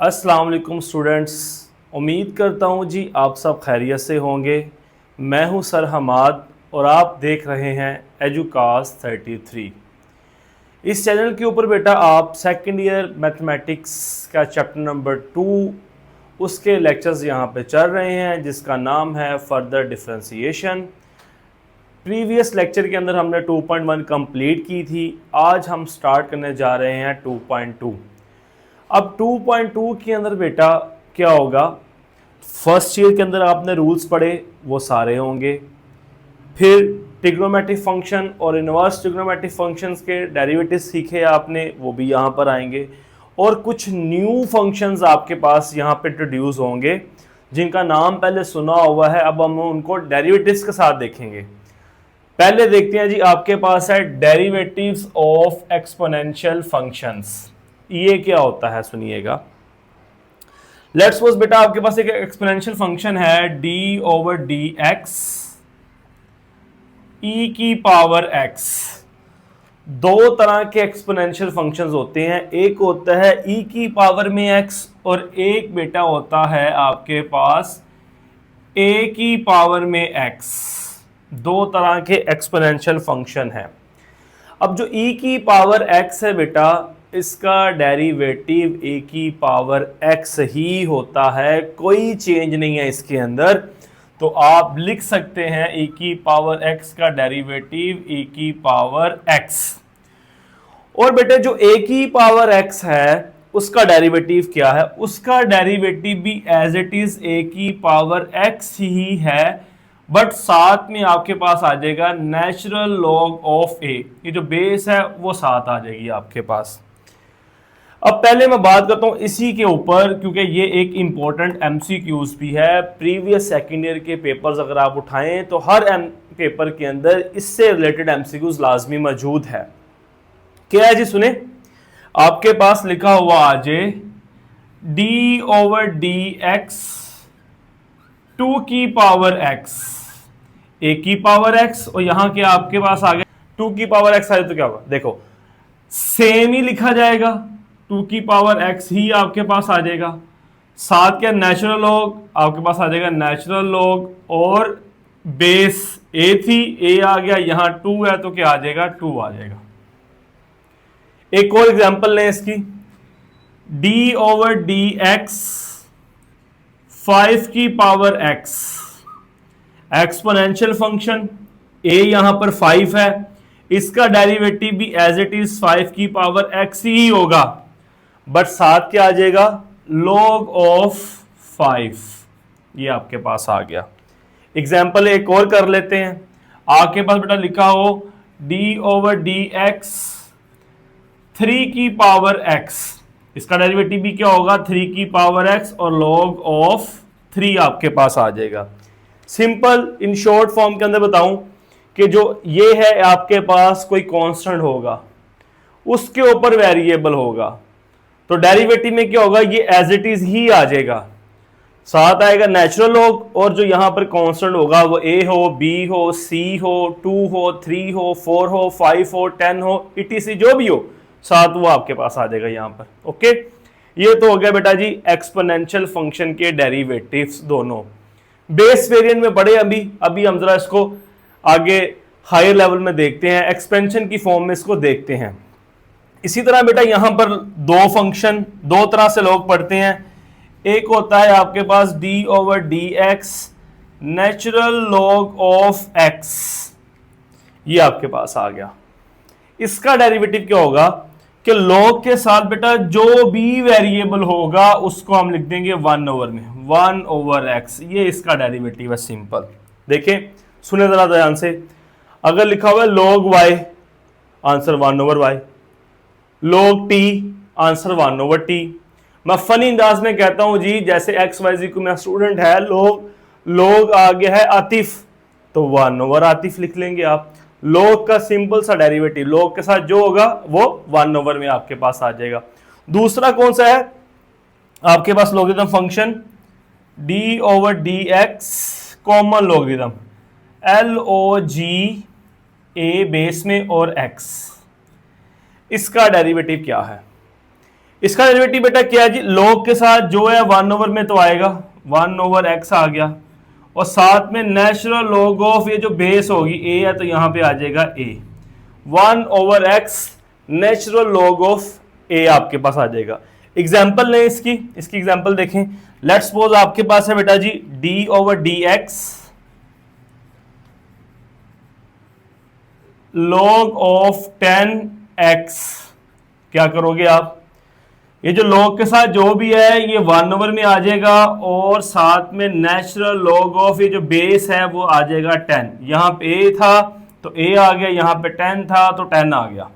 अस्सलाम वालेकुम स्टूडेंट्स। उम्मीद करता हूँ जी आप सब खैरियत से होंगे। मैं हूँ सर हमाद और आप देख रहे हैं एजुकास 33। इस चैनल के ऊपर बेटा आप सेकंड ईयर मैथमेटिक्स का चैप्टर नंबर 2 उसके लेक्चर्स यहाँ पे चल रहे हैं जिसका नाम है फर्दर डिफरेंशिएशन। प्रीवियस लेक्चर के अंदर हमने 2.1 कंप्लीट की थी। आज हम स्टार्ट करने जा रहे हैं 2.2। अब 2.2 के अंदर बेटा क्या होगा, फर्स्ट ईयर के अंदर आपने रूल्स पढ़े वो सारे होंगे, फिर ट्रिग्नोमेट्रिक फंक्शन और इनवर्स ट्रिग्नोमेट्रिक फंक्शंस के डेरिवेटिव सीखे आपने, वो भी यहाँ पर आएंगे, और कुछ न्यू फंक्शंस आपके पास यहाँ पे इंट्रोड्यूस होंगे जिनका नाम पहले सुना हुआ है। अब हम उनको डेरिवेटिव्स के साथ देखेंगे। पहले देखते हैं जी, आपके पास है डेरिवेटिव्स ऑफ एक्सपोनेंशियल फंक्शंस। ये क्या होता है सुनिएगा। लेट्स सपोज बेटा आपके पास एक एक्सपोनेंशियल फंक्शन है D over D x e की पावर एक्स। दो तरह के एक्सपोनेंशियल फंक्शंस होते हैं, एक होता है ई की पावर में एक्स और एक बेटा होता है आपके पास ए की पावर में एक्स। दो तरह के एक्सपोनेंशियल फंक्शन है। अब जो ई की पावर एक्स है बेटा, इसका डेरिवेटिव ए की पावर एक्स ही होता है, कोई चेंज नहीं है इसके अंदर। तो आप लिख सकते हैं ए की पावर एक्स का डेरिवेटिव ए की पावर एक्स। और बेटे जो ए की पावर एक्स है उसका डेरिवेटिव क्या है, उसका डेरिवेटिव भी एज इट इज ए की पावर एक्स ही है, बट साथ में आपके पास आ जाएगा नेचुरल लॉग ऑफ ए। ये जो बेस है वो साथ आ जाएगी आपके पास। अब पहले मैं बात करता हूं इसी के ऊपर, क्योंकि ये एक इंपॉर्टेंट एमसीक्यूज भी है। प्रीवियस सेकेंड ईयर के पेपर्स अगर आप उठाएं तो हर पेपर के अंदर इससे रिलेटेड एमसीक्यूज लाजमी मौजूद है। क्या है जी, सुने, आपके पास लिखा हुआ आ जाए D over D X two की पावर एक्स, ए की पावर एक्स, और यहां के आपके पास आ गया टू की पावर एक्स आए तो क्या होगा, देखो सेम ही लिखा जाएगा, टू की पावर एक्स ही आपके पास आ जाएगा। साथ के नेचुरल लॉग आपके पास आ जाएगा नेचुरल लॉग, और बेस ए थी, ए आ गया, यहां टू है तो क्या आ जाएगा, टू आ जाएगा। एक और एग्जांपल लें इसकी, डी ओवर डी एक्स 5 की पावर एक्स, एक्सपोनेंशियल फंक्शन, ए यहां पर 5 है, इसका डेरिवेटिव भी एज इट इज 5 की पावर एक्स ही होगा, बट साथ क्या आ जाएगा, लॉग ऑफ 5। ये आपके पास आ गया। एग्जाम्पल एक और कर लेते हैं। आपके पास बेटा लिखा हो डी ओवर डी एक्स 3 की पावर एक्स, इसका डेरिवेटिव भी क्या होगा, 3 की पावर एक्स और लॉग ऑफ 3 आपके पास आ जाएगा। सिंपल इन शॉर्ट फॉर्म के अंदर बताऊं कि जो ये है आपके पास कोई कांस्टेंट होगा, उसके ऊपर वेरिएबल होगा, तो डेरिवेटिव में क्या होगा, ये एज इट इज ही आ जाएगा, साथ आएगा नेचुरल लॉग, और जो यहां पर कांस्टेंट होगा वो ए हो, बी हो, सी हो, 2 हो, 3 हो, 4 हो, 5 हो, 10 हो, इटीसी जो भी हो, साथ वो आपके पास आ जाएगा यहां पर। ओके, ये तो हो गया बेटा जी एक्सपोनेंशियल फंक्शन के डेरिवेटिव्स दोनों। बेस वेरिएंट में पढ़े अभी हम जरा इसको आगे हायर लेवल में देखते हैं, एक्सपेंशन की फॉर्म में इसको देखते हैं। इसी तरह बेटा यहां पर दो फंक्शन दो तरह से लोग पढ़ते हैं। एक होता है आपके पास d over D x natural log of x, ये आपके पास आ गया। इसका डेरिवेटिव क्या होगा कि लॉग के साथ बेटा जो भी वेरिएबल होगा उसको हम लिख देंगे 1 ओवर में, 1 ओवर एक्स, ये इसका डेरिवेटिव है। सिंपल देखें, सुने जरा ध्यान से, अगर लिखा हुआ है log Y, answer 1 over Y, log T, answer 1 over T. मैं फनी अंदाज में कहता हूं जी, जैसे एक्स वाई जी को मेरा स्टूडेंट है, लॉग आ गया है आतिफ, तो 1 ओवर आतिफ लिख लेंगे आप। लॉग का सिंपल सा डेरिवेटिव लॉग के साथ जो होगा वो 1 ओवर में आपके पास आ जाएगा। दूसरा कौन सा है आपके पास, logarithm function d over D x common logarithm, LOG a base में और एक्स, इसका डेरिवेटिव क्या है, इसका डेरिवेटिव बेटा क्या है जी, log के साथ जो है 1 ओवर में तो आएगा 1 ओवर एक्स आ गया, और साथ में नेचुरल लॉग ऑफ ये जो बेस होगी ए है तो यहां पे आ जाएगा a, 1 over x natural log of a आपके पास आ जाएगा। एग्जाम्पल लें इसकी एग्जाम्पल देखें। लेट्स सपोज आपके पास है बेटा G D over D x log of 10x, क्या करोगे आप, ये जो log के साथ जो भी है ये 1 ओवर में आ जाएगा, और साथ में नेचुरल log ऑफ ये जो बेस है वो आ जाएगा 10। यहां पे a था तो a आ गया, यहां पे 10 था तो 10 आ गया।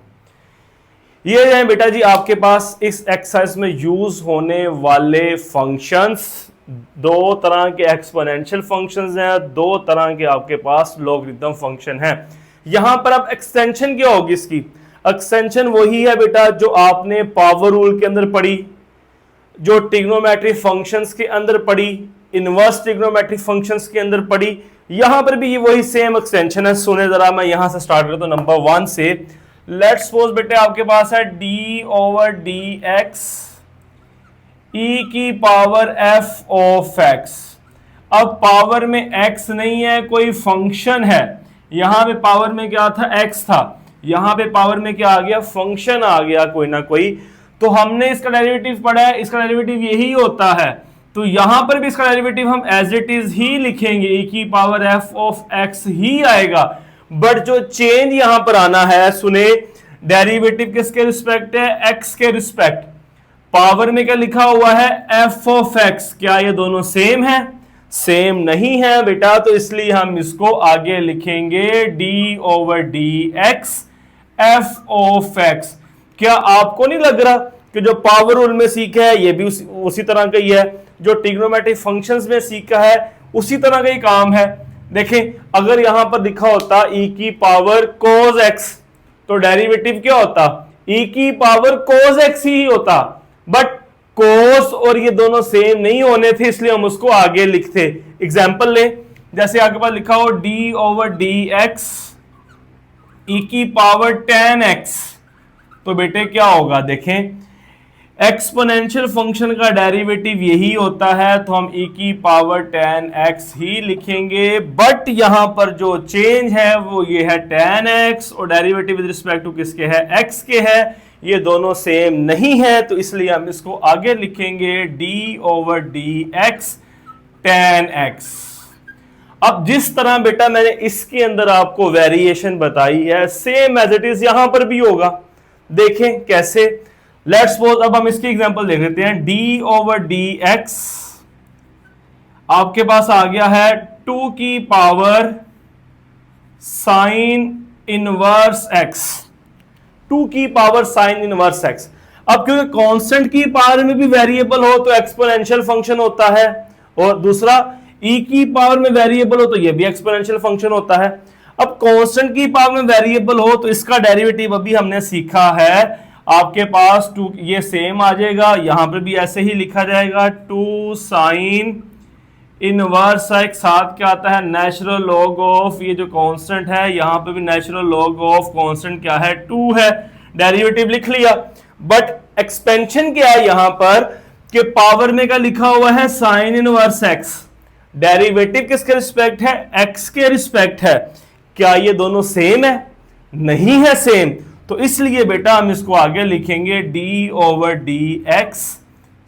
ये है बेटा जी आपके पास इस एक्सरसाइज में यूज होने वाले फंक्शंस। दो तरह के एक्सपोनेंशियल फंक्शंस हैं, दो तरह के आपके पास लॉगरिथम फंक्शन हैं। यहां पर अब एक्सटेंशन क्या होगी इसकी, एक्सटेंशन वही है बेटा जो आपने पावर रूल के अंदर पढ़ी, जो ट्रिग्नोमेट्रिक फंक्शंस के अंदर पढ़ी, इनवर्स ट्रिग्नोमेट्रिक फंक्शंस के अंदर पढ़ी। यहां पर भी वही सेम एक्सटेंशन है। सुने जरा, मैं यहां से स्टार्ट करता हूं नंबर 1 से। लेट्स सपोज बेटे आपके पास है D over D x e की पावर एफ ऑफ एक्स। अब पावर में x नहीं है, कोई फंक्शन है। यहां पे पावर में क्या था, x था, यहां पे पावर में क्या आ गया, फंक्शन आ गया कोई ना कोई। तो हमने इसका डेरिवेटिव पढ़ा है, इसका डेरिवेटिव यही होता है, तो यहां पर भी इसका डेरिवेटिव हम एज इट इज ही लिखेंगे, e की पावर f ऑफ x ही आएगा। बट जो चेंज यहां पर आना है, सुने, डेरिवेटिव किसके रिस्पेक्ट है, x के रिस्पेक्ट। पावर में क्या लिखा हुआ है, f ऑफ x, क्या ये दोनों सेम है, सेम नहीं है बेटा, तो इसलिए हम इसको आगे लिखेंगे d over D x F of x. क्या आपको नहीं लग रहा कि जो पावर रूल में सीखा है ये भी उसी तरह का ही है, जो ट्रिग्नोमेट्रिक फंक्शंस में सीखा है उसी तरह का ही काम है। देखें, अगर यहां पर लिखा होता e की पावर cos x तो डेरिवेटिव क्या होता, e की पावर cos x ही होता, बट cos और ये दोनों सेम नहीं होने थे इसलिए हम उसको आगे लिखते। एग्जाम्पल ले, जैसे आपके पास लिखा हो d over D x e की पावर 10x, तो बेटे क्या होगा, देखें एक्सपोनेंशियल फंक्शन का डेरिवेटिव यही होता है, तो हम e की पावर 10x ही लिखेंगे। बट यहां पर जो चेंज है वो ये है 10x, और डेरिवेटिव विद रिस्पेक्ट टू किसके है, x के है, ये दोनों सेम नहीं है, तो इसलिए हम इसको आगे लिखेंगे d over D x 10x। अब जिस तरह बेटा मैंने इसके अंदर आपको वेरिएशन बताई है, सेम एज इट इज यहां पर भी होगा। देखें कैसे, लेट्स सपोज अब हम इसकी एग्जांपल देख लेते हैं। d ओवर डी एक्स आपके पास आ गया है 2 की पावर साइन इनवर्स x, 2 की पावर साइन इनवर्स x। अब क्योंकि कांस्टेंट की पावर में भी वेरिएबल हो तो एक्सपोनेंशियल फंक्शन होता है, और दूसरा e की पावर में वेरिएबल हो तो ये भी एक्सपोनेंशियल फंक्शन होता है। अब कांस्टेंट की पावर में वेरिएबल हो तो इसका डेरिवेटिव अभी हमने सीखा है आपके पास 2, ये सेम आ जाएगा, यहां पर भी ऐसे ही लिखा जाएगा 2 साइन इनवर्स x, साथ क्या आता है, नेचुरल लॉग ऑफ ये जो कांस्टेंट है, यहां पे भी नेचुरल लॉग ऑफ कांस्टेंट क्या है, 2 है। डेरिवेटिव लिख लिया, बट एक्सपेंशन क्या है यहां पर कि पावर में क्या लिखा हुआ है, साइन इनवर्स x, डेरिवेटिव किसके रिस्पेक्ट है, x के रिस्पेक्ट है। क्या ये दोनों सेम है, नहीं है सेम, तो इसलिए बेटा हम इसको आगे लिखेंगे d over D x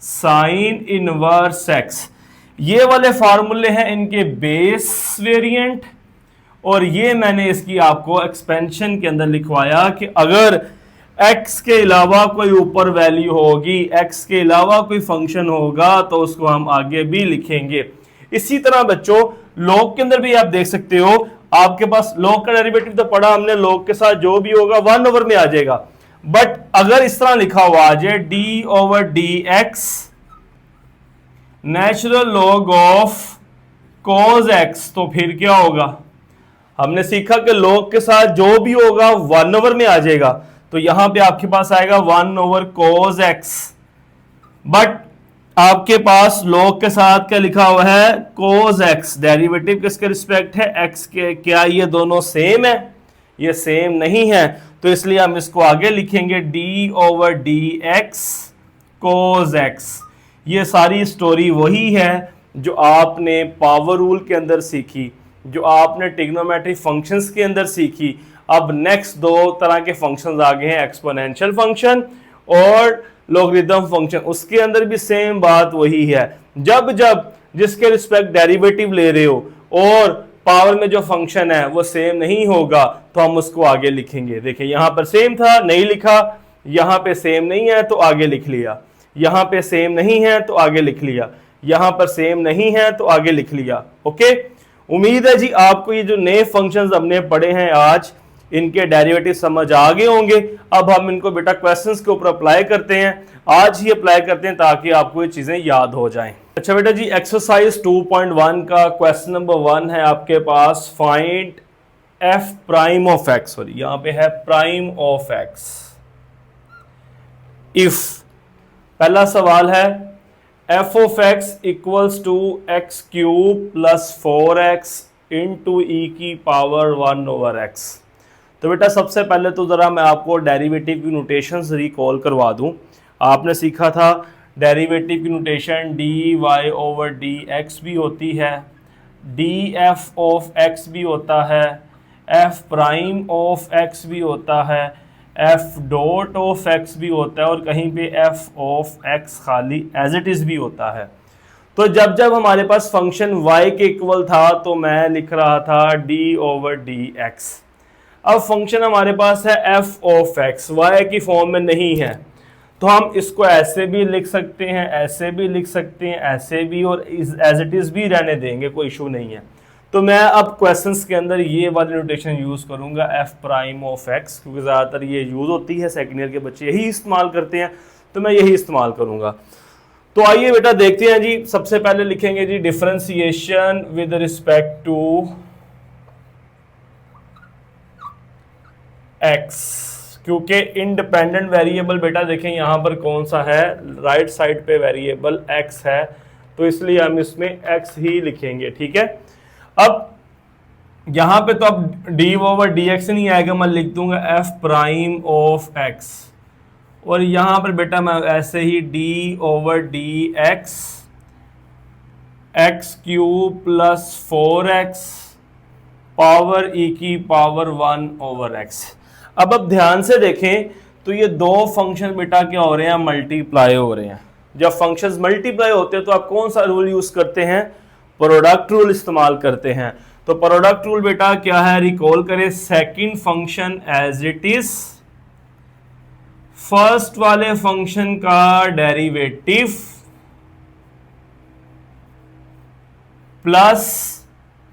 sine inverse x। ये वाले फार्मूले हैं इनके बेस वेरिएंट, और ये मैंने इसकी आपको एक्सपेंशन के अंदर लिखवाया कि अगर x के अलावा कोई ऊपर वैल्यू होगी, x के अलावा कोई फंक्शन होगा तो उसको हम आगे भी लिखेंगे। इसी तरह बच्चों log के अंदर भी आप देख सकते हो, आपके पास log का डेरिवेटिव तो पढ़ा हमने, log के साथ जो भी होगा 1 ओवर में आ जाएगा। बट अगर इस तरह लिखा हुआ आ जाए d over D x natural log of cos x, तो फिर क्या होगा, हमने सीखा कि log के साथ जो भी होगा 1 ओवर में आ जाएगा, तो यहां पे आपके पास आएगा 1 ओवर cos x। बट आपके पास log के साथ क्या लिखा हुआ है, cos x, डेरिवेटिव किसके रिस्पेक्ट है, x के। क्या ये दोनों सेम है, ये सेम नहीं है, तो इसलिए हम इसको आगे लिखेंगे d over D x cos x। ये सारी स्टोरी वही है जो आपने पावर रूल के अंदर सीखी, जो आपने ट्रिग्नोमेट्री फंक्शंस के अंदर सीखी। अब नेक्स्ट दो तरह के फंक्शंस आ गए हैं, एक्सपोनेंशियल फंक्शन और लॉगरिथम फंक्शन। उसके अंदर भी सेम बात वही है, जब जब जिसके रिस्पेक्ट डेरिवेटिव ले रहे हो और पावर में जो फंक्शन है वो सेम नहीं होगा तो हम उसको आगे लिखेंगे। देखिए यहां पर सेम था, नहीं लिखा, यहां पे सेम नहीं है तो आगे लिख लिया, यहां पे सेम नहीं है तो आगे लिख लिया, यहां पर सेम नहीं है तो आगे लिख लिया। ओके, उम्मीद है जी आपको ये जो नए फंक्शंस हमने पढ़े हैं आज, इनके डेरिवेटिव समझ आ गए होंगे। अब हम इनको बेटा क्वेश्चंस के ऊपर अप्लाई करते हैं, आज ही अप्लाई करते हैं ताकि आपको ये चीजें याद हो जाएं। अच्छा बेटा जी, एक्सरसाइज 2.1 का क्वेश्चन नंबर 1 है आपके पास, find f prime of x. Sorry, यहां पे है प्राइम ऑफ एक्स इफ, पहला सवाल है F of x equals to x cube plus 4x into e की पावर 1 ओवर एक्स। तो बेटा सबसे पहले तो ज़रा मैं आपको डेरिवेटिव की नोटेशंस रिकॉल करवा दूं। आपने सीखा था डेरिवेटिव की notation D Y over D X भी होती है, डी एफ ऑफ एक्स भी होता है, एफ प्राइम ऑफ एक्स भी होता है, एफ डॉट ऑफ एक्स भी होता है और कहीं पे एफ ऑफ एक्स खाली एज इट इज़ भी होता है। तो जब जब हमारे पास फंक्शन y के इक्वल था तो मैं लिख रहा था d ओवर डी एक्स। अब फंक्शन हमारे पास है f ऑफ x, y की फॉर्म में नहीं है तो हम इसको ऐसे भी लिख सकते हैं, ऐसे भी लिख सकते हैं, ऐसे भी, और एज इट इज़ भी रहने देंगे, कोई इशू नहीं है। तो मैं अब क्वेश्चंस के अंदर ये वाली नोटेशन यूज़ करूंगा f प्राइम ऑफ x, क्योंकि ज़्यादातर ये यूज़ होती है, सेकेंड ईयर के बच्चे यही इस्तेमाल करते हैं, तो मैं यही इस्तेमाल करूंगा। तो आइए बेटा देखते हैं जी। सबसे पहले लिखेंगे जी differentiation with respect to x, क्योंकि इंडिपेंडेंट वेरिएबल बेटा देखें यहाँ पर कौन सा है, राइट साइड पे वेरिएबल x है, तो इसलिए हम इसमें x ही लिखेंगे। ठीक है, अब यहाँ पे तो अब d ओवर डी एक्स नहीं आएगा, मैं लिख दूंगा f प्राइम ऑफ x, और यहाँ पर बेटा मैं ऐसे ही d over D x x cube plus 4x power e की पावर 1 ओवर x। अब ध्यान से देखें तो ये दो फंक्शन बेटा क्या हो रहे हैं, मल्टीप्लाई हो रहे हैं। जब फंक्शंस मल्टीप्लाई होते हैं तो आप कौन सा रूल यूज करते हैं, प्रोडक्ट रूल इस्तेमाल करते हैं। तो प्रोडक्ट रूल बेटा क्या है, रिकॉल करें, second function as it is, first वाले फंक्शन का derivative plus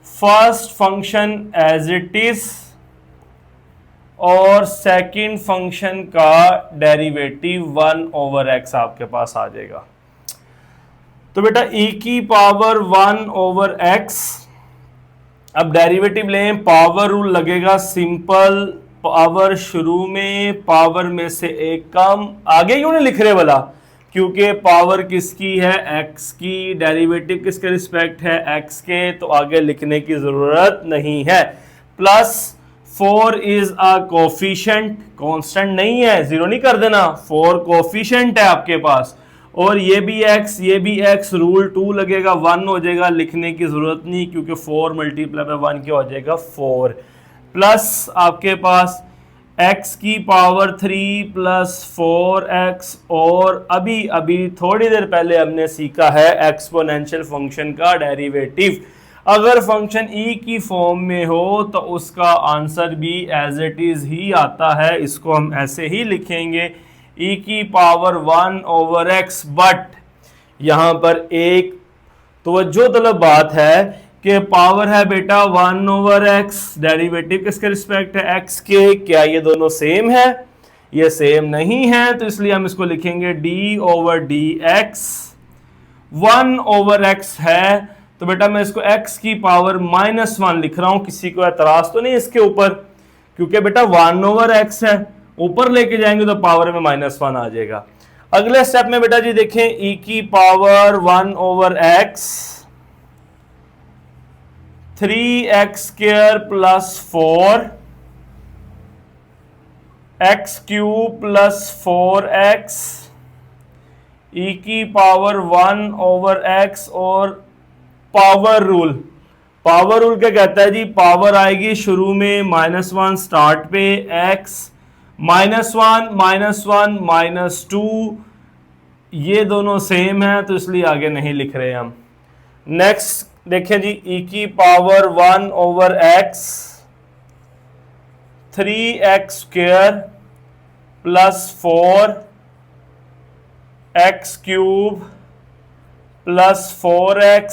first function as it is और सेकंड फंक्शन का डेरिवेटिव 1 ओवर x आपके पास आ जाएगा। तो बेटा e की पावर 1 ओवर x, अब डेरिवेटिव लें, पावर रूल लगेगा सिंपल, पावर शुरू में, पावर में से एक कम, आगे क्यों नहीं लिख रहे वाला, क्योंकि पावर किसकी है, x की, डेरिवेटिव किसके रिस्पेक्ट है, x के, तो आगे लिखने की जरूरत नहीं है। Plus 4 is a coefficient, constant नहीं है, जीरो नहीं कर देना, 4 कोफिशिएंट है आपके पास, और ये भी x, ये भी x, रूल 2 लगेगा, 1 हो जाएगा, लिखने की जरूरत नहीं क्योंकि 4 मल्टीप्लाई बाय 1 क्या हो जाएगा, 4। प्लस आपके पास x की पावर 3 प्लस 4x, और अभी अभी थोड़ी देर पहले हमने सीखा है एक्सपोनेंशियल फंक्शन का डेरिवेटिव। अगर फंक्शन e की फॉर्म में हो तो उसका आंसर भी एज इट इज ही आता है, इसको हम ऐसे ही लिखेंगे e की पावर 1 ओवर x। बट यहां पर एक तवज्जो तलब बात है कि पावर है बेटा 1 ओवर x, डेरिवेटिव किसके रिस्पेक्ट है, x के, क्या ये दोनों सेम है, ये सेम नहीं है, तो इसलिए हम इसको लिखेंगे d over D x, 1 over x है, तो बेटा मैं इसको x की पावर -1 लिख रहा हूं। किसी को एतराज तो नहीं इसके ऊपर, क्योंकि बेटा 1 ओवर x है, ऊपर लेके जाएंगे तो पावर में -1 आ जाएगा। अगले स्टेप में बेटा जी देखें, e की power 1 over x, 3x square plus 4 x cube plus 4x ई की पावर 1 ओवर एक्स और पावर रूल। पावर रूल क्या कहता है जी, पावर आएगी शुरू में -1 स्टार्ट पे, एक्स -1 -1 -2, ये दोनों सेम है तो इसलिए आगे नहीं लिख रहे हम। नेक्स्ट देखें जी, ई की power 1 over x 3x² plus 4x³ plus 4x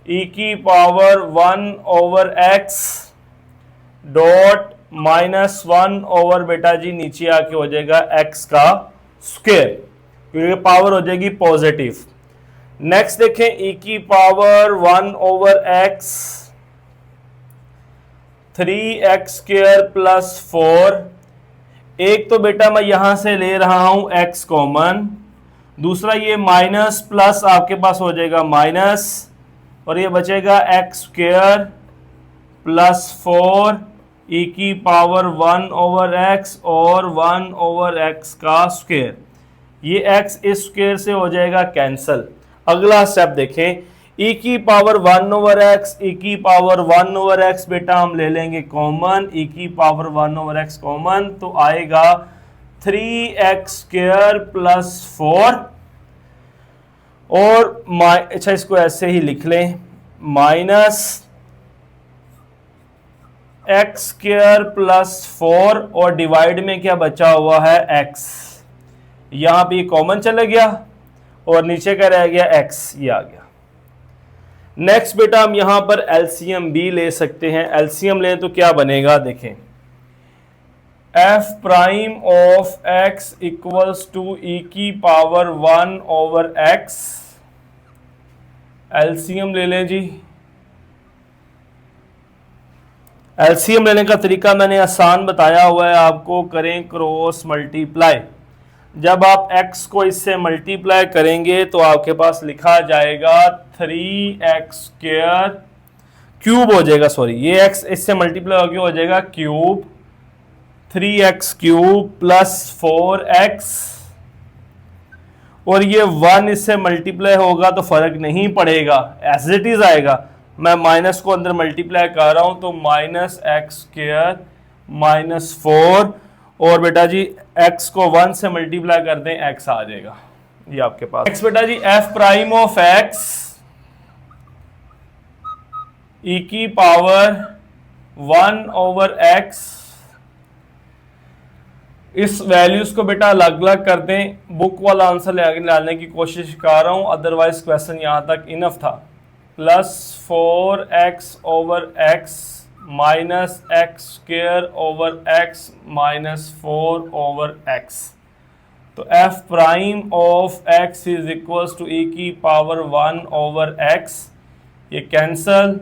ई की power 1 over x dot -1 over बेटा जी नीचे आके हो जाएगा x का स्क्वायर, क्योंकि पावर हो जाएगी पॉजिटिव। नेक्स्ट देखें, ई की power 1 over x 3x² plus 4, एक तो बेटा मैं यहां से ले रहा हूं x कॉमन, दूसरा ये माइनस प्लस आपके पास हो जाएगा माइनस, और ये बचेगा x² प्लस 4 ई की पावर 1 ओवर x और 1 ओवर x का स्क्वायर। ये x इस स्क्वायर से हो जाएगा कैंसल। अगला स्टेप देखें, ई की पावर 1 ओवर x, ई की पावर 1 ओवर x बेटा हम ले लेंगे कॉमन, ई की पावर 1 ओवर x कॉमन, तो आएगा 3x² प्लस 4 और अच्छा इसको ऐसे ही लिख लें, माइनस x² प्लस 4 और डिवाइड में क्या बचा हुआ है x, यहां पे कॉमन चला गया और नीचे क्या रह गया x, ये आ गया। नेक्स्ट बेटा हम यहां पर एलसीएम भी ले सकते हैं, एलसीएम लें तो क्या बनेगा देखें, f prime of x equals to e की पावर 1 ओवर x, एलसीएम ले लें जी। एलसीएम लेने का तरीका मैंने आसान बताया हुआ है आपको, करें क्रॉस मल्टीप्लाई। जब आप x को इससे मल्टीप्लाई करेंगे तो आपके पास लिखा जाएगा 3x² क्यूब हो जाएगा, सॉरी ये x इससे मल्टीप्लाई होकर हो जाएगा क्यूब 3x³ प्लस 4x, और ये 1 इससे मल्टीप्लाई होगा तो फर्क नहीं पड़ेगा, एज इट इज आएगा। मैं माइनस को अंदर मल्टीप्लाई कर रहा हूं तो -x² माइनस 4, और बेटा जी x को 1 से मल्टीप्लाई कर दें x आ जाएगा, ये आपके पास। नेक्स्ट बेटा जी f प्राइम ऑफ x ई की पावर 1 ओवर x, इस वैल्यूज को बेटा अलग अलग कर दें, बुक वाला आंसर लाने की कोशिश कर रहा हूं, अदरवाइज क्वेश्चन यहां तक इनफ था। Plus 4x over x minus x² over x minus 4 over x, तो f prime of x is equals to e की पावर 1 ओवर x, ये कैंसल,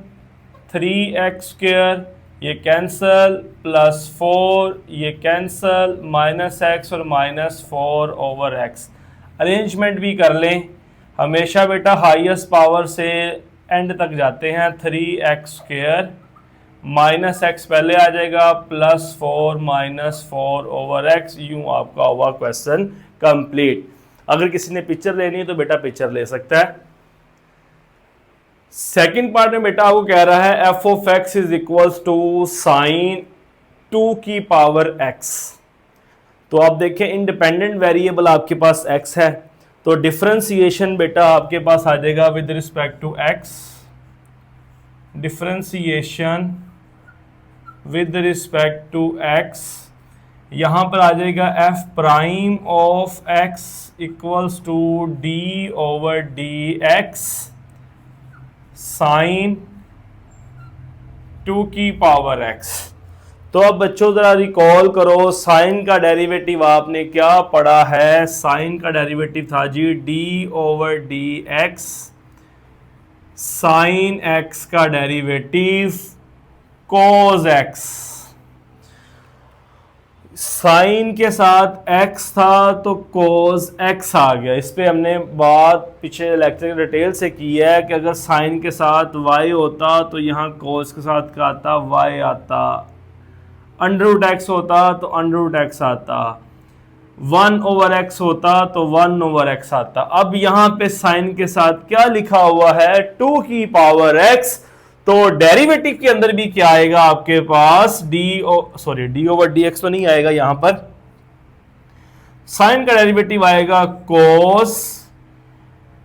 3x² ये कैंसल, प्लस 4 ये कैंसल, माइनस x और minus 4 over x। Arrangement भी कर लें, हमेशा बेटा हाईएस्ट पावर से एंड तक जाते हैं, 3x² माइनस x पहले आ जाएगा, प्लस 4 माइनस 4 ओवर x, यूं आपका हुआ क्वेश्चन कंप्लीट। अगर किसी ने पिक्चर लेनी है तो बेटा पिक्चर ले सकता है। सेकंड पार्ट में बेटा आपको कह रहा है f of x is equals to sine 2 की पावर x, तो आप देखें इंडिपेंडेंट वेरिएबल आपके पास x है, तो डिफरेंशिएशन बेटा आपके पास आ जाएगा with respect to x, differentiation with respect to x, यहां पर आ जाएगा f prime of x equals to d over dx sine 2 की पावर x। तो अब बच्चों जरा रिकॉल करो, साइन का डेरिवेटिव आपने क्या पढ़ा है, साइन का डेरिवेटिव था जी d over dx, sine x का डेरिवेटिव cos x, साइन के साथ x था तो cos x आ गया। इस पे हमने बात पीछे लेक्चर डिटेल से की है कि अगर साइन के साथ y होता तो यहाँ cos के साथ क्या आता, y आता, अंडर रूट x होता तो अंडर रूट x आता, 1/x होता तो 1/x आता। अब यहां पे साइन के साथ क्या लिखा हुआ है, 2 की पावर x, तो डेरिवेटिव के अंदर भी क्या आएगा आपके पास d/dx तो नहीं आएगा, यहां पर साइन का डेरिवेटिव आएगा cos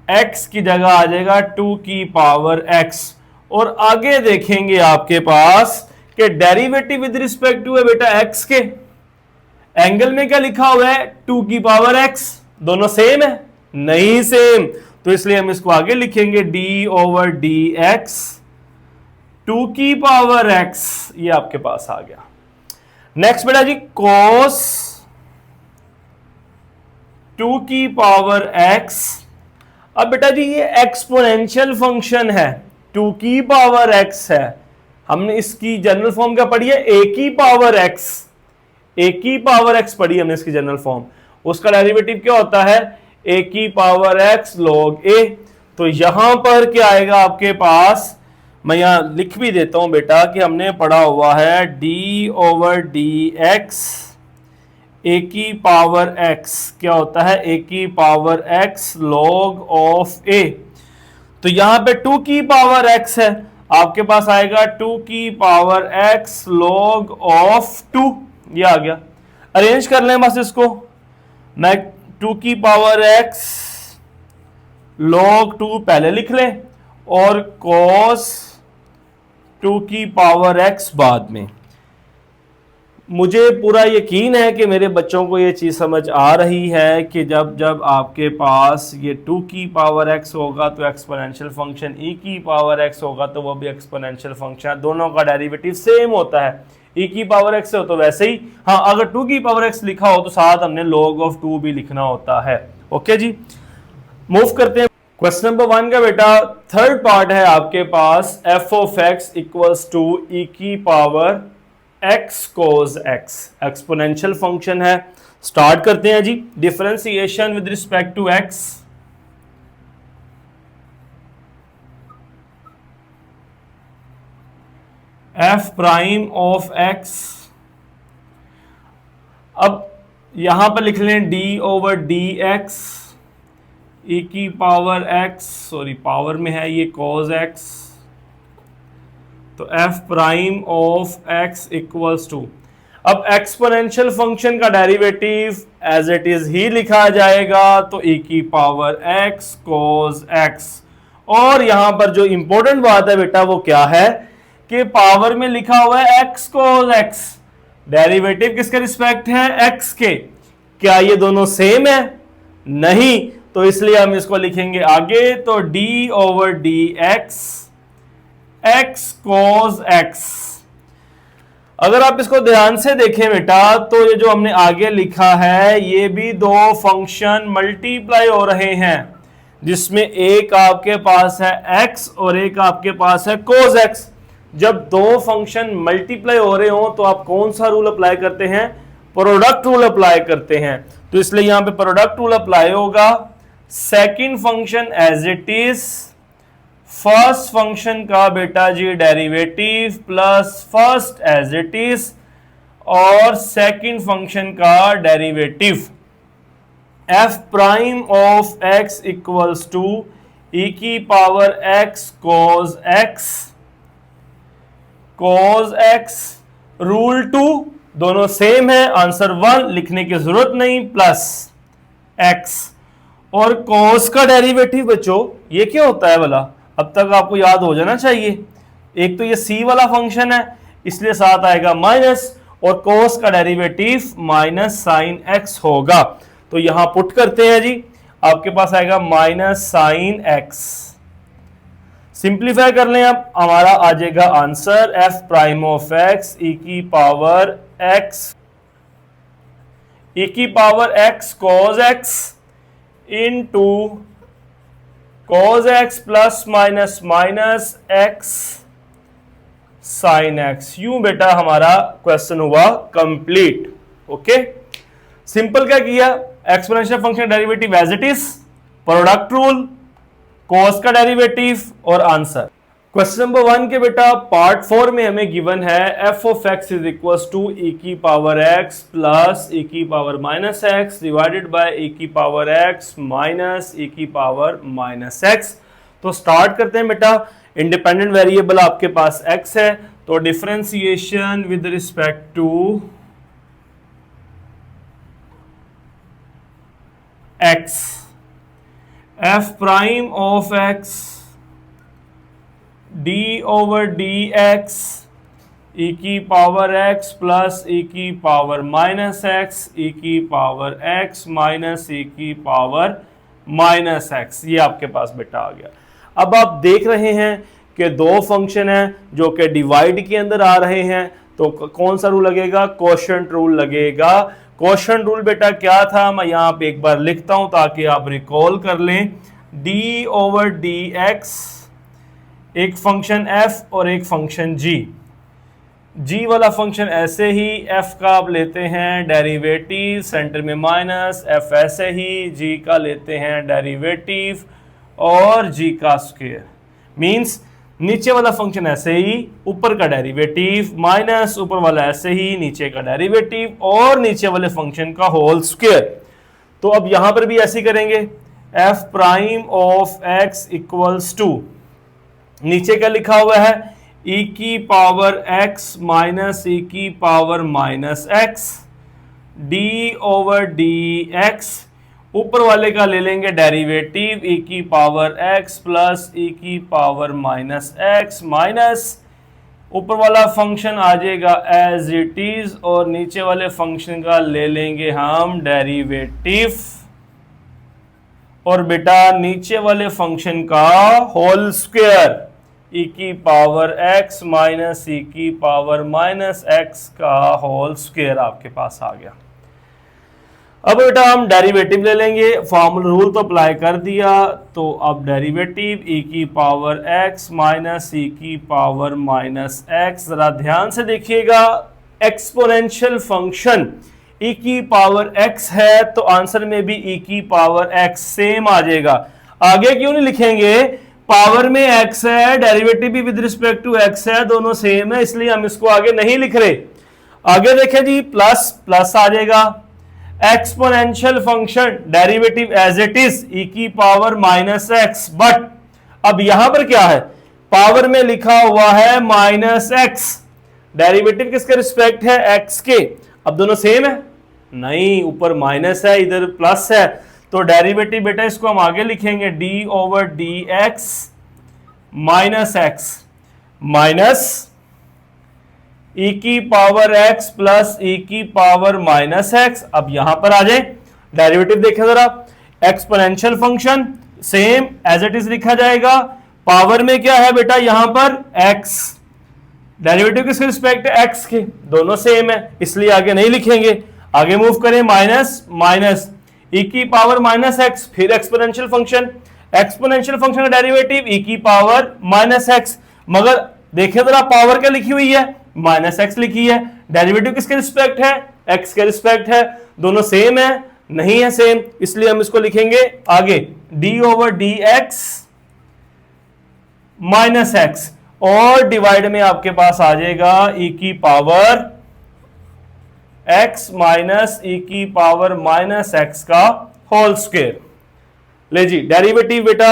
x की जगह आ जाएगा 2 की पावर x। और आगे देखेंगे आपके पास कि डेरिवेटिव विद रिस्पेक्ट टू है बेटा x के, एंगल में क्या लिखा हुआ है 2 की पावर x, दोनों सेम है, नहीं सेम, तो इसलिए हम इसको आगे लिखेंगे d/dx 2 की पावर x, ये आपके पास आ गया। नेक्स्ट बेटा जी cos 2 की पावर x। अब बेटा जी ये एक्सपोनेंशियल फंक्शन है, 2 की पावर x है, हमने इसकी जनरल फॉर्म क्या पढ़ी है, a की पावर x, a की पावर x पढ़ी हमने इसकी जनरल फॉर्म, उसका डेरिवेटिव क्या होता है a की पावर x log a। तो यहां पर क्या आएगा आपके पास, मैं यहां लिख भी देता हूं बेटा कि हमने पढ़ा हुआ है d/dx a की पावर x क्या होता है, a की power x log of a। तो यहां पे 2 की पावर x है, आपके पास आएगा 2 की पावर x log of 2, ये आ गया। अरेंज कर लें बस इसको, मैं 2 की पावर x log 2 पहले लिख लें और cos 2 की पावर x बाद में। मुझे पूरा यकीन है कि मेरे बच्चों को ये चीज़ समझ आ रही है कि जब जब आपके पास ये 2 की पावर x होगा तो एक्सपोनेंशियल फंक्शन, e की पावर x होगा तो वो भी एक्सपोनेंशियल फंक्शन है, दोनों का डेरिवेटिव सेम होता है, e की पावर x से हो तो वैसे ही, हाँ अगर 2 की पावर x लिखा हो तो साथ हमने log of 2 भी लिखना होता है। ओके जी, मूव करते हैं क्वेश्चन नंबर 1 का बेटा। थर्ड पार्ट है आपके पास f(x) इक्वल्स टू e की power x cos x, exponential function है। स्टार्ट करते हैं जी, differentiation with respect to x। f prime of x, अब यहां पर लिख लें d/dx e की पावर x, सॉरी पावर में है ये cos x, तो f prime of x equals to, अब एक्सपोनेंशियल फंक्शन का डेरिवेटिव एज इट इज ही लिखा जाएगा, तो e की पावर x cos x। और यहां पर जो इंपॉर्टेंट बात है बेटा वो क्या है कि पावर में लिखा हुआ है x cos x, डेरिवेटिव किसके रिस्पेक्ट है, x के, क्या ये दोनों सेम है, नहीं, तो इसलिए हम इसको लिखेंगे आगे, तो d/dx x cos x। अगर आप इसको ध्यान से देखें बेटा तो ये जो हमने आगे लिखा है ये भी दो फंक्शन मल्टीप्लाई हो रहे हैं, जिसमें एक आपके पास है x और एक आपके पास है cos x। जब दो फंक्शन मल्टीप्लाई हो रहे हो तो आप कौन सा रूल अप्लाई करते हैं, प्रोडक्ट रूल अप्लाई करते हैं, तो इसलिए यहां पे प्रोडक्ट रूल अप्लाई होगा। Second function as it is, first function का बेटा जी derivative plus first as it is, और सेकंड फंक्शन का derivative f prime of x equals to e की power x cos x, cos x rule 2, दोनों same है, answer 1 लिखने की जरूरत नहीं, प्लस x और cos का डेरिवेटिव बच्चों ये क्या होता है भला, अब तक आपको याद हो जाना चाहिए, एक तो ये c वाला फंक्शन है इसलिए साथ आएगा माइनस, और cos का डेरिवेटिव माइनस साइन x होगा, तो यहां पुट करते हैं जी, आपके पास आएगा माइनस साइन x। सिंप्लीफाई कर लें, अब हमारा आ जाएगा answer f prime of x e की power x cos x into cos x plus minus minus x sine x। यूं बेटा हमारा क्वेश्चन हुआ कंप्लीट। ओके, सिंपल क्या किया, exponential function derivative as it is, product rule, cos का derivative और answer. Question number 1 के बेटा पार्ट 4 में हमें गिवन है F of X is equal to e की पावर x प्लस e की power minus X divided by e की पावर x माइनस e की पावर माइनस एक्स। तो स्टार्ट करते हैं बेटा। इंडिपेंडेंट वेरिएबल आपके पास x है, तो differentiation with respect to x, f prime of x d over D x e की पावर x प्लस ई की पावर माइनस एक्स ई की पावर x माइनस ई की पावर माइनस एक्स, ये आपके पास बेटा आ गया। अब आप देख रहे हैं कि दो फंक्शन हैं जो कि डिवाइड के अंदर आ रहे हैं, तो कौन सा रूल लगेगा? कोशेंट रूल लगेगा। कोशेंट रूल बेटा क्या था, मैं यहां पे एक बार लिखता हूं ताकि आप रिकॉल कर लें। d ओवर डी एक्स, एक फंक्शन f और एक फंक्शन g वाला फंक्शन ऐसे ही, f का आप लेते हैं डेरिवेटिव सेंटर में माइनस, f ऐसे ही g का लेते हैं डेरिवेटिव और g का स्क्वायर, मींस नीचे वाला फंक्शन ऐसे ही, ऊपर का डेरिवेटिव माइनस ऊपर वाला ऐसे ही, नीचे का डेरिवेटिव और नीचे वाले फंक्शन का होल स्क्वायर। तो अब यहां पर भी ऐसे करेंगे, f prime of x equals to, नीचे क्या लिखा हुआ है, e की पावर x माइनस e की power minus x d over D X, ऊपर वाले का ले लेंगे डेरिवेटिव e की पावर x प्लस e की पावर माइनस x माइनस ऊपर वाला फंक्शन आ जाएगा एज इट इज और नीचे वाले फंक्शन का ले लेंगे हम डेरिवेटिव और बेटा नीचे वाले फंक्शन का होल स्क्वायर e की पावर x माइनस e की पावर माइनस x का होल स्क्वायर आपके पास आ गया। अब बेटा हम डेरिवेटिव ले लेंगे, फॉर्मूला रूल तो अप्लाई कर दिया, तो अब डेरिवेटिव e की पावर x माइनस e की पावर माइनस x, जरा ध्यान से देखिएगा, एक्सपोनेंशियल फंक्शन e की पावर x है तो आंसर में भी e की पावर x सेम आ जाएगा। आगे क्यों नहीं लिखेंगे, पावर में x है, डेरिवेटिव भी विद रिस्पेक्ट टू x है, दोनों सेम है, इसलिए हम इसको आगे नहीं लिख रहे। आगे देखें जी, प्लस प्लस आ जाएगा, exponential function derivative as it is e की पावर माइनस एक्स, बट अब यहां पर क्या है, पावर में लिखा हुआ है माइनस एक्स, डेरिवेटिव किसके रिस्पेक्ट है, x के। अब दोनों सेम है? नहीं, ऊपर माइनस है इधर प्लस है, तो डेरिवेटिव बेटा इसको हम आगे लिखेंगे d over D X minus X minus e की पावर x प्लस e की पावर माइनस एक्स। अब यहां पर आ जाए, डेरिवेटिव देखें जरा, exponential function same as it is लिखा जाएगा, पावर में क्या है बेटा यहां पर x, डेरिवेटिव किसके रिस्पेक्ट है, x के, दोनों सेम है इसलिए आगे नहीं लिखेंगे। आगे मूव करें, माइनस माइनस e की पावर माइनस एक्स, फिर एक्सपोनेंशियल फंक्शन, एक्सपोनेंशियल फंक्शन का डेरिवेटिव e की पावर माइनस एक्स, मगर देखिए जरा पावर क्या लिखी हुई है, माइनस एक्स लिखी है, डेरिवेटिव किसके रिस्पेक्ट है, x के रिस्पेक्ट है, दोनों सेम है, नहीं है सेम, इसलिए हम इसको लिखेंगे आगे d over D X minus x और डिवाइड में आपके पास आ जाएगा e की पावर x माइनस e की पावर माइनस x का होल स्क्वायर। ले जी, डेरिवेटिव बेटा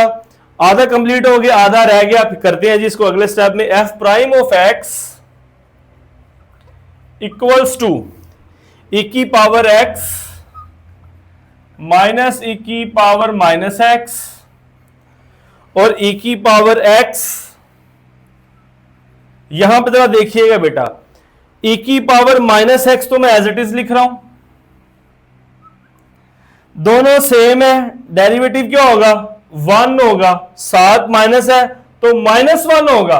आधा कंप्लीट हो गया, आधा रह गया, करते हैं जी इसको अगले स्टेप में। f prime of x equals to e की पावर x माइनस e की पावर माइनस x और e की पावर x, यहां पर जरा देखिएगा बेटा, e की पावर माइनस एक्स तो मैं एज इट इज लिख रहा हूं, दोनों सेम है, डेरिवेटिव क्या होगा, 1 होगा, 7 माइनस है तो माइनस 1 होगा,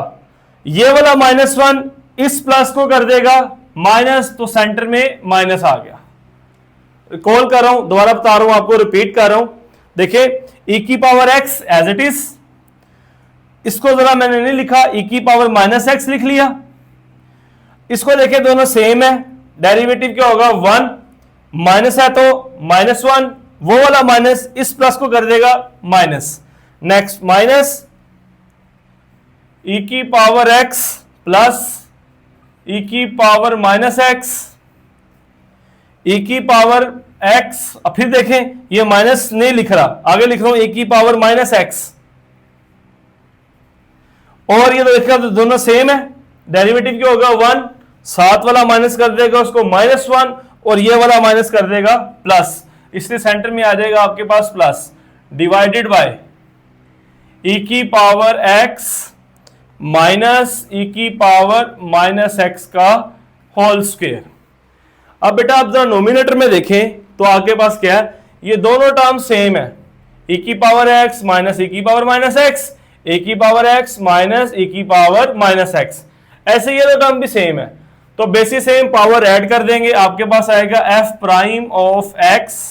ये वाला माइनस 1 इस प्लस को कर देगा माइनस, तो सेंटर में माइनस आ गया। कॉल कर रहा हूं, दोबारा बता रहा हूं आपको, रिपीट कर रहा हूं, देखिए e की power x as it is, इसको जरा मैंने नहीं लिखा, e की पावर माइनस एक्स लिख लिया, इसको देखिए दोनों सेम है, डेरिवेटिव क्या होगा, 1 माइनस है तो माइनस 1, वो वाला माइनस इस प्लस को कर देगा माइनस, नेक्स्ट माइनस ई की पावर x प्लस ई की पावर माइनस एक्स, ई की पावर x, अब फिर देखें ये माइनस नहीं लिख रहा, आगे लिख रहा हूं ई की पावर माइनस एक्स, और ये तो देखा तो दोनों सेम है, डेरिवेटिव क्या होगा 1, साथ वाला माइनस कर देगा उसको -1 और ये वाला माइनस कर देगा प्लस, इसलिए सेंटर में आ जाएगा आपके पास प्लस, डिवाइडेड बाय ई की पावर x माइनस ई की पावर माइनस एक्स का होल स्क्वायर। अब बेटा आप जरा नोमिनेटर में देखें तो आपके पास क्या है, ये दोनों टर्म सेम है, ई की पावर x माइनस ई की पावर माइनस एक्स, ए की पावर x माइनस ई की पावर माइनस एक्स, ऐसे ये दो टर्म भी सेम है, तो बेसिस सेम पावर ऐड कर देंगे, आपके पास आएगा f प्राइम ऑफ x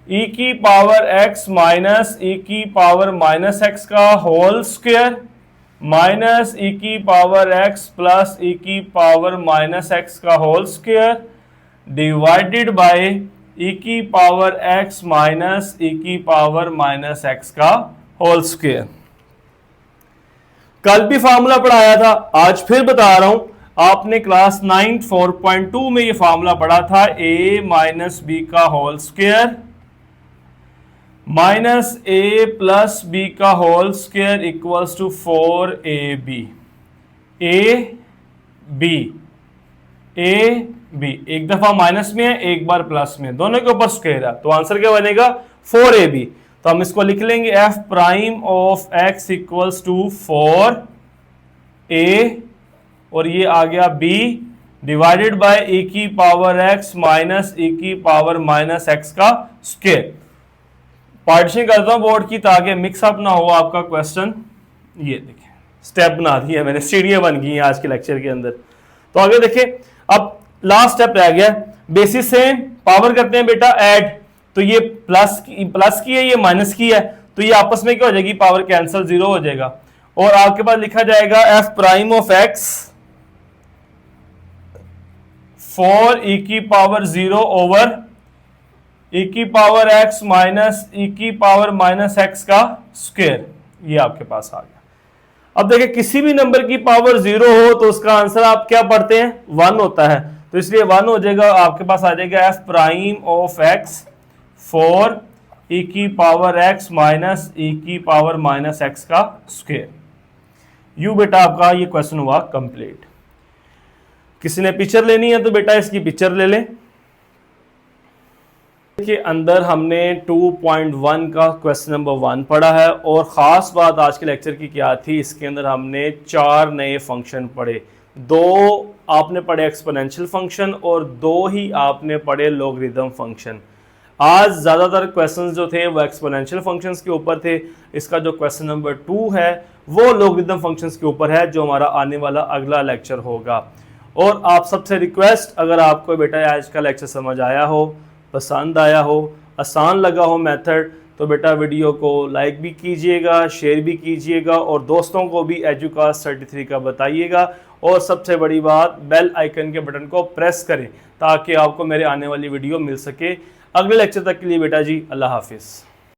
ई की पावर x माइनस ई की पावर माइनस एक्स का होल स्क्वायर माइनस ई की पावर x प्लस ई की पावर माइनस एक्स का होल स्क्वायर डिवाइडेड बाय ई की पावर x माइनस ई की पावर माइनस एक्स का होल स्क्वायर। कल भी फार्मूला पढ़ाया था, आज फिर बता रहा हूं, आपने क्लास 9 4.2 में ये फार्मूला पढ़ा था, a माइनस बी का whole square minus A plus B का whole square equals to 4ab, A B एक दफा माइनस में है एक बार प्लस में, दोनों के ऊपर स्क्वायर है, तो आंसर क्या बनेगा 4ab। तो हम इसको लिख लेंगे f prime of x equals to 4a और ये आ गया b डिवाइडेड बाय e की पावर x माइनस e की पावर माइनस x का स्क्वायर। पार्टीशन करता हूं बोर्ड की ताकि मिक्सअप ना हो आपका क्वेश्चन। ये देखिए स्टेप बना दी है मैंने, सीढ़ियां बन गई हैं आज के लेक्चर के अंदर। तो आगे देखिए, अब लास्ट स्टेप रह गया, बेसिस से पावर करते हैं बेटा ऐड, तो ये प्लस की है, ये माइनस की है, तो ये आपस में क्या हो जाएगी, पावर कैंसिल, 0 हो जाएगा, और आपके पास लिखा जाएगा f prime of x 4 e की पावर 0 ओवर e की पावर x माइनस e की पावर माइनस x का स्क्वायर, ये आपके पास आ गया। अब देखिए किसी भी नंबर की पावर 0 हो तो उसका आंसर आप क्या पढ़ते हैं, 1 होता है, तो इसलिए 1 हो जाएगा, आपके पास आ जाएगा f prime of x 4 e की पावर x माइनस e की पावर माइनस x का स्क्वायर। यू बेटा आपका ये क्वेश्चन हुआ कंप्लीट। किसी ने पिक्चर लेनी है तो बेटा इसकी पिक्चर ले लें। के अंदर हमने 2.1 का क्वेश्चन नंबर 1 पढ़ा है, और ख़ास बात आज के लेक्चर की क्या थी, इसके अंदर हमने 4 नए फंक्शन पढ़े, 2 आपने पढ़े एक्सपोनेंशियल फंक्शन और 2 ही आपने पढ़े लॉगरिदम फंक्शन। आज ज़्यादातर क्वेश्चंस जो थे वो एक्सपोनेंशियल फंक्शंस के ऊपर थे, इसका जो क्वेश्चन नंबर 2 है वो लॉगरिदम फंक्शंस के ऊपर है, जो हमारा आने वाला अगला लेक्चर होगा। और आप सबसे रिक्वेस्ट, अगर आपको बेटा आज का लेक्चर समझ आया हो, पसंद आया हो, आसान लगा हो मेथड, तो बेटा वीडियो को लाइक भी कीजिएगा, शेयर भी कीजिएगा, और दोस्तों को भी एजुकास्ट 33 का बताइएगा, और सबसे बड़ी बात बेल आइकन के बटन को प्रेस करें ताकि आपको मेरे आने वाली वीडियो मिल सके। अगले लेक्चर तक के लिए बेटा जी अल्लाह हाफिज़।